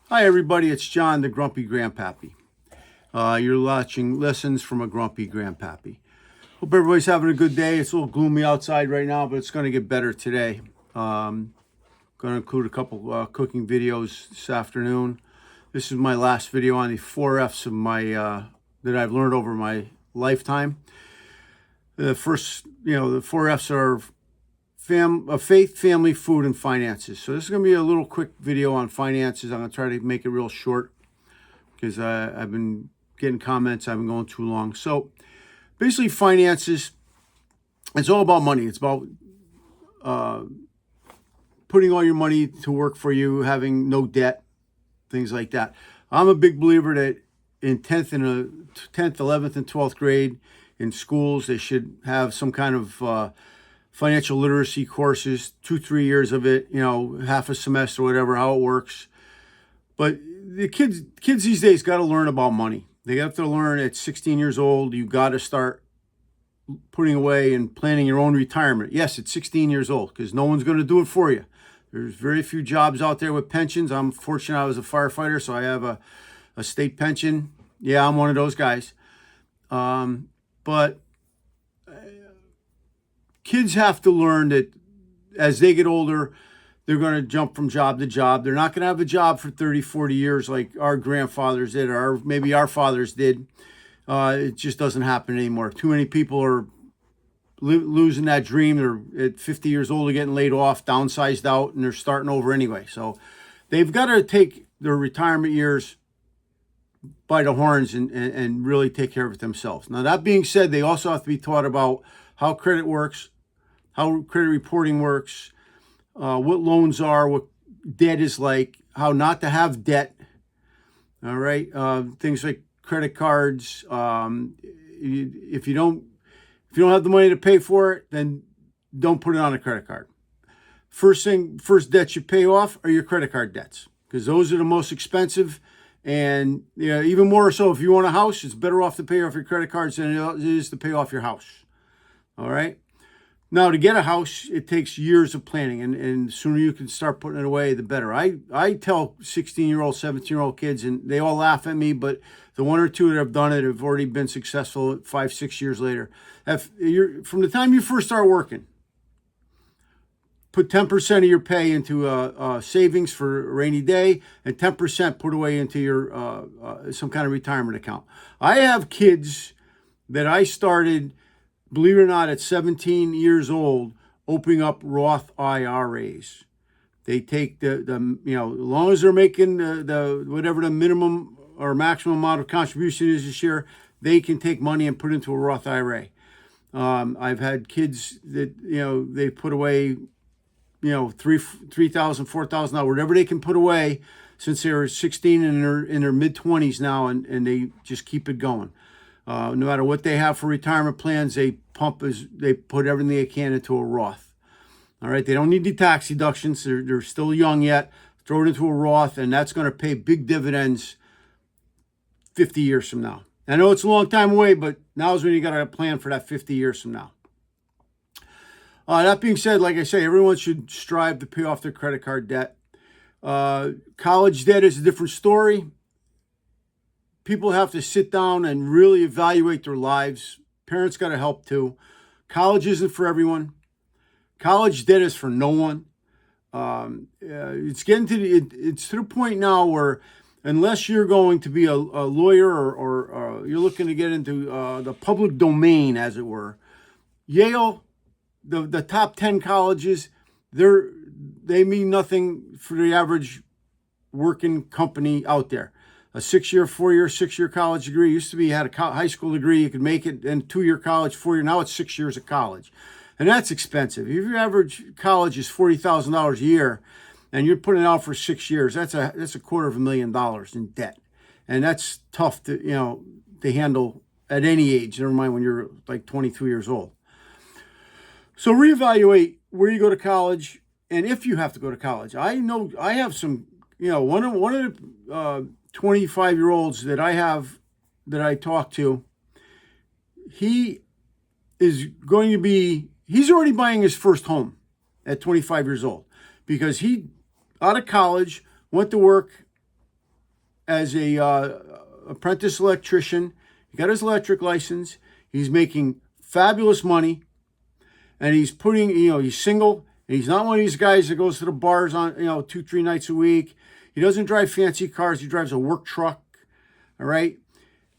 Hi, everybody. It's John, the Grumpy Grandpappy. You're watching Lessons from a Grumpy Grandpappy. Hope everybody's having a good day. It's a little gloomy outside right now, but it's going to get better today. Going to include a couple cooking videos this afternoon. This is my last video on the 4Fs of my that I've learned over my lifetime. The 4Fs are faith, family, food, and finances. So this is going to be a little quick video on finances. I'm going to try to make it real short because I've been getting comments. I've been going too long. So basically, finances, it's all about money. It's about putting all your money to work for you, having no debt, things like that. I'm a big believer that in 10th, 11th, and 12th grade in schools, they should have some kind of financial literacy courses, 2-3 years of it, half a semester, whatever, how it works. But the kids these days got to learn about money. They have to learn at 16 years old. You got to start putting away and planning your own retirement. Yes, at 16 years old, because no one's going to do it for you. There's very few jobs out there with pensions. I'm fortunate I was a firefighter, so I have a state pension. Yeah, I'm one of those guys. But kids have to learn that as they get older, they're going to jump from job to job. They're not going to have a job for 30, 40 years like our grandfathers did, or maybe our fathers did. It just doesn't happen anymore. Too many people are losing that dream. They're at 50 years old, they're getting laid off, downsized out, and they're starting over anyway. So they've got to take their retirement years by the horns and really take care of it themselves. Now, that being said, they also have to be taught about how credit works, how credit reporting works, what loans are, what debt is like, how not to have debt. All right, things like credit cards. If you don't have the money to pay for it, then don't put it on a credit card. First debts you pay off are your credit card debts, because those are the most expensive. And even more so, if you own a house, it's better off to pay off your credit cards than it is to pay off your house. All right. Now, to get a house, it takes years of planning, and the sooner you can start putting it away, the better. I tell 16-year-old, 17-year-old kids, and they all laugh at me, but the one or two that have done it have already been successful 5-6 years later. From the time you first start working, put 10% of your pay into savings for a rainy day, and 10% put away into your some kind of retirement account. I have kids that I started, believe it or not, at 17 years old, opening up Roth IRAs. They take the as long as they're making the whatever the minimum or maximum amount of contribution is this year, they can take money and put into a Roth IRA. I've had kids that they put away $3,000, $4,000, whatever they can put away since they were 16 and in their mid 20s now, and they just keep it going. No matter what they have for retirement plans, they put everything they can into a Roth. All right, they don't need the tax deductions. They're still young yet. Throw it into a Roth, and that's going to pay big dividends 50 years from now. I know it's a long time away, but now's when you got to plan for that 50 years from now. That being said, like I say, everyone should strive to pay off their credit card debt. College debt is a different story. People have to sit down and really evaluate their lives. Parents got to help too. College isn't for everyone. College debt is for no one. It's getting it's to the point now where unless you're going to be a lawyer or you're looking to get into the public domain, as it were, Yale, the top 10 colleges, they mean nothing for the average working company out there. A 6-year college degree used to be, you had a high school degree, you could make it, and 2-year college, 4-year. Now it's 6 years of college, and that's expensive. If your average college is $40,000 a year, and you're putting it out for 6 years, that's a $250,000 in debt, and that's tough to handle at any age. Never mind when you're like 23 years old. So reevaluate where you go to college, and if you have to go to college. I know I have some, one of the 25-year-olds that I talk to, he is going to be, he's already buying his first home at 25 years old, because he, out of college, went to work as a apprentice electrician. He got his electric license. He's making fabulous money, and he's putting, he's single, and he's not one of these guys that goes to the bars on, 2-3 nights a week. He doesn't drive fancy cars. He drives a work truck. All right.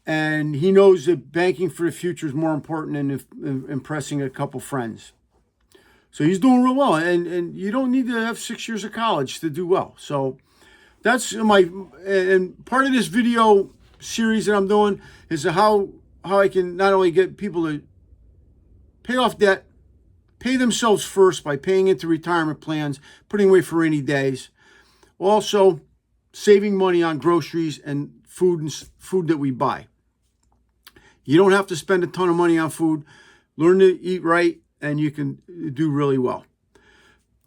And he knows that banking for the future is more important than impressing a couple friends. So he's doing real well. And you don't need to have 6 years of college to do well. So that's and part of this video series that I'm doing is how I can not only get people to pay off debt, pay themselves first by paying into retirement plans, putting away for rainy days, also saving money on groceries and food that we buy. You don't have to spend a ton of money on food. Learn to eat right, and you can do really well.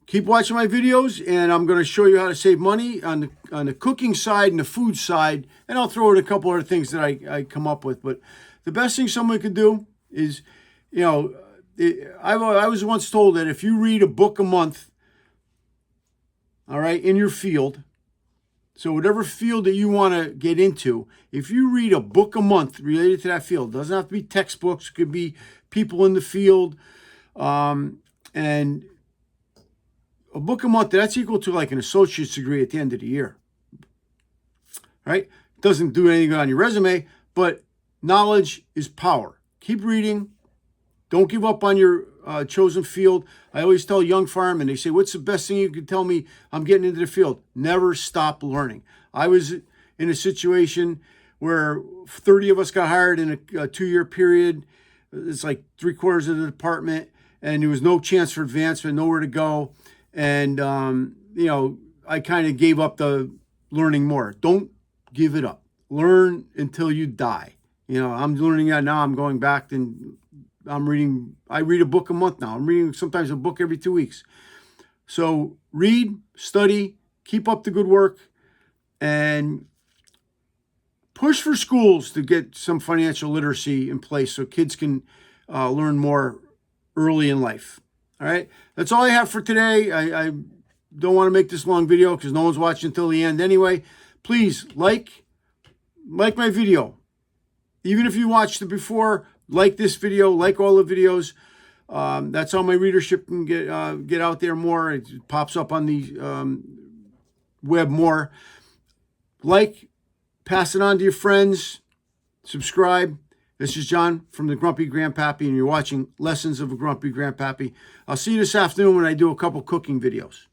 Keep watching my videos, and I'm going to show you how to save money on the cooking side and the food side, and I'll throw in a couple other things that I come up with. But the best thing someone could do is, I was once told that if you read a book a month, all right, in your field, so whatever field that you want to get into, if you read a book a month related to that field, it doesn't have to be textbooks, it could be people in the field, and a book a month, that's equal to like an associate's degree at the end of the year. Right? Doesn't do anything on your resume, but knowledge is power. Keep reading. Don't give up on your chosen field. I always tell young firemen, they say, what's the best thing you can tell me I'm getting into the field? Never stop learning. I was in a situation where 30 of us got hired in a 2-year period. It's like 3/4 of the department, and there was no chance for advancement, nowhere to go. And, I kind of gave up the learning more. Don't give it up. Learn until you die. I'm learning that now. I'm going back and I read a book a month now. I'm reading sometimes a book every 2 weeks. So read, study, keep up the good work, and push for schools to get some financial literacy in place so kids can learn more early in life. All right. That's all I have for today. I don't want to make this long video because no one's watching until the end anyway. Please like my video. Even if you watched it before, like this video, like all the videos. That's how my readership can get out there more. It pops up on the web more. Like, pass it on to your friends, subscribe. This is John from the Grumpy Grandpappy, and you're watching Lessons of a Grumpy Grandpappy. I'll see you this afternoon when I do a couple cooking videos.